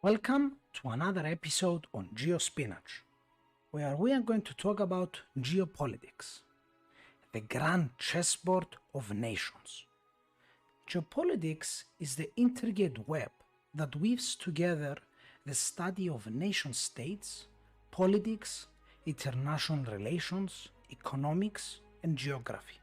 Welcome to another episode on GeoSpinach, where we are going to talk about geopolitics, the grand chessboard of nations. Geopolitics is the intricate web that weaves together the study of nation states, politics, international relations, economics, and geography.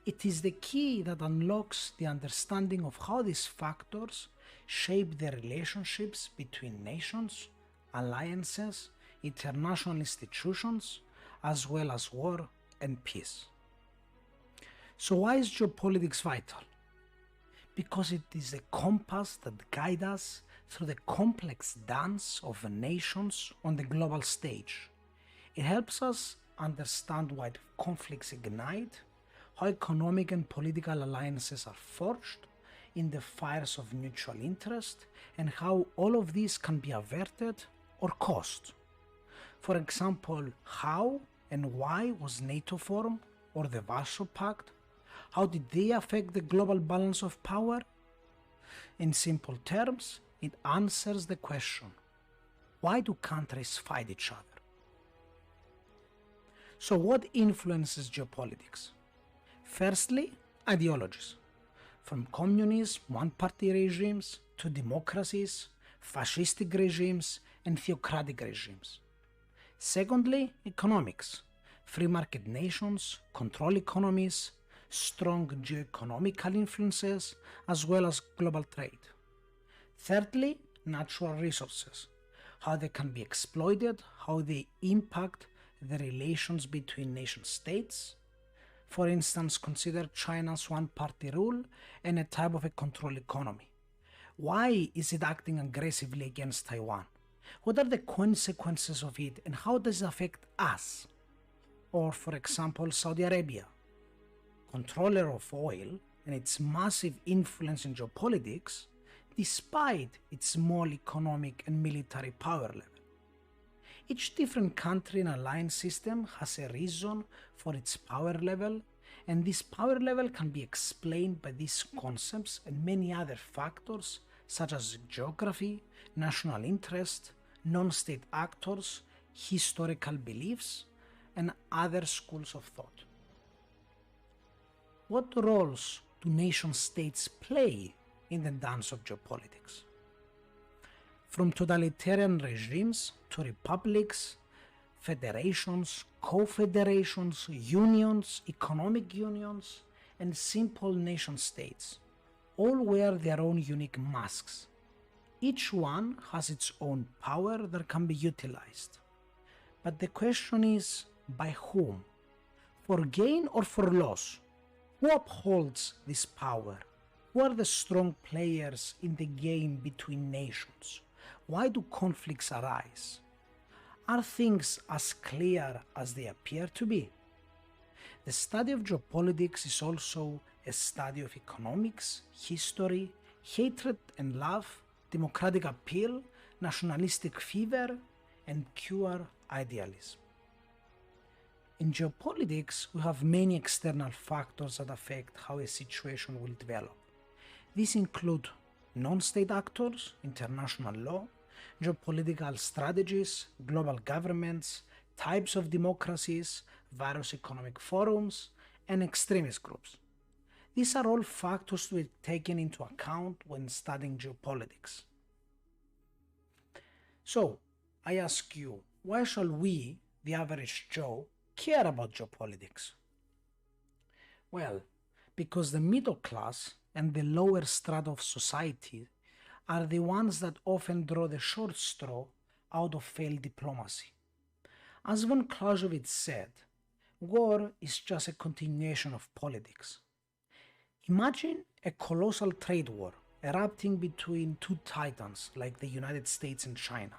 It is the key that unlocks the understanding of how these factors shape the relationships between nations, alliances, international institutions, as well as war and peace. So why is geopolitics vital? Because it is the compass that guides us through the complex dance of nations on the global stage. It helps us understand why conflicts ignite, how economic and political alliances are forged in the fires of mutual interest, and how all of this can be averted or caused. For example, how and why was NATO formed, or the Warsaw Pact? How did they affect the global balance of power? In simple terms, it answers the question, why do countries fight each other? So what influences geopolitics? Firstly, ideologies. From communism, one-party regimes, to democracies, fascistic regimes, and theocratic regimes. Secondly, economics. Free market nations, control economies, strong geo-economical influences, as well as global trade. Thirdly, natural resources. How they can be exploited, how they impact the relations between nation states. For instance, consider China's one-party rule and a type of a control economy. Why is it acting aggressively against Taiwan? What are the consequences of it and how does it affect us? Or for example, Saudi Arabia, controller of oil and its massive influence in geopolitics, despite its small economic and military power level. Each different country and alliance system has a reason for its power level, and this power level can be explained by these concepts and many other factors such as geography, national interest, non-state actors, historical beliefs, and other schools of thought. What roles do nation-states play in the dance of geopolitics? From totalitarian regimes to republics, federations, confederations, unions, economic unions, and simple nation-states, all wear their own unique masks. Each one has its own power that can be utilized. But the question is, by whom? For gain or for loss? Who upholds this power? Who are the strong players in the game between nations? Why do conflicts arise? Are things as clear as they appear to be? The study of geopolitics is also a study of economics, history, hatred and love, democratic appeal, nationalistic fever, and pure idealism. In geopolitics, we have many external factors that affect how a situation will develop. These include non-state actors, international law, geopolitical strategies, global governments, types of democracies, various economic forums, and extremist groups. These are all factors to be taken into account when studying geopolitics. So, I ask you, why shall we, the average Joe, care about geopolitics? Well, because the middle class and the lower strata of society are the ones that often draw the short straw out of failed diplomacy. As von Clausewitz said, war is just a continuation of politics. Imagine a colossal trade war erupting between two titans like the United States and China.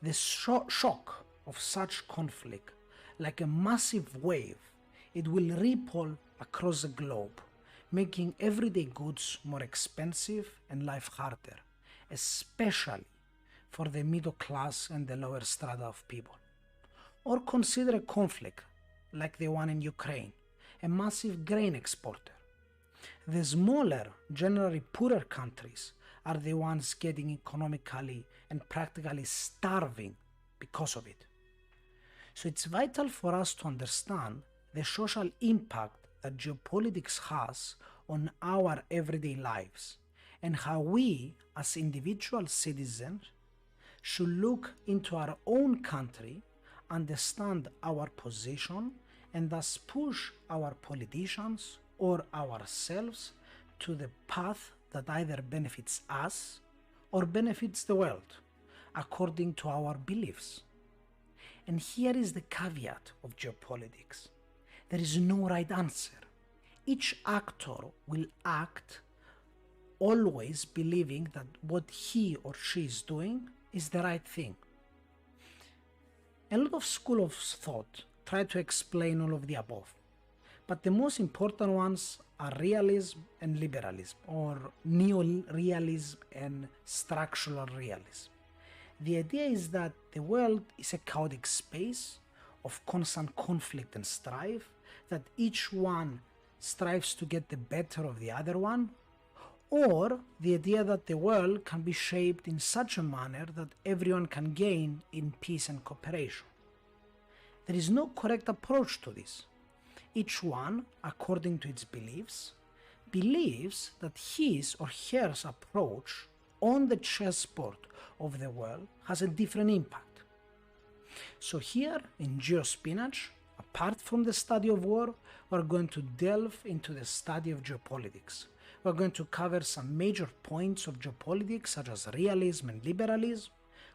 The shock of such conflict, like a massive wave, it will ripple across the globe, making everyday goods more expensive and life harder, especially for the middle class and the lower strata of people. Or consider a conflict like the one in Ukraine, a massive grain exporter. The smaller, generally poorer countries are the ones getting economically and practically starving because of it. So it's vital for us to understand the social impact that geopolitics has on our everyday lives and how we as individual citizens should look into our own country, understand our position, and thus push our politicians or ourselves to the path that either benefits us or benefits the world according to our beliefs. And here is the caveat of geopolitics. There is no right answer. Each actor will act always believing that what he or she is doing is the right thing. A lot of schools of thought try to explain all of the above, but the most important ones are realism and liberalism, or neo-realism and structural realism. The idea is that the world is a chaotic space of constant conflict and strife, that each one strives to get the better of the other one, or the idea that the world can be shaped in such a manner that everyone can gain in peace and cooperation. There is no correct approach to this. Each one, according to its beliefs, believes that his or her approach on the chessboard of the world has a different impact. So here in GeoSpinach, apart from the study of war, we're going to delve into the study of geopolitics. We're going to cover some major points of geopolitics such as realism and liberalism,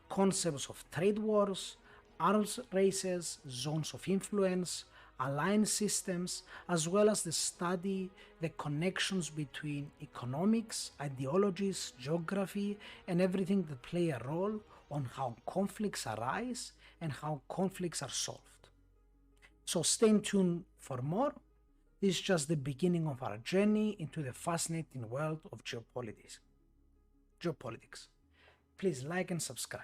concepts of trade wars, arms races, zones of influence, alliance systems, as well as the connections between economics, ideologies, geography, and everything that play a role on how conflicts arise and how conflicts are solved. So stay tuned for more. This is just the beginning of our journey into the fascinating world of geopolitics. Please like and subscribe.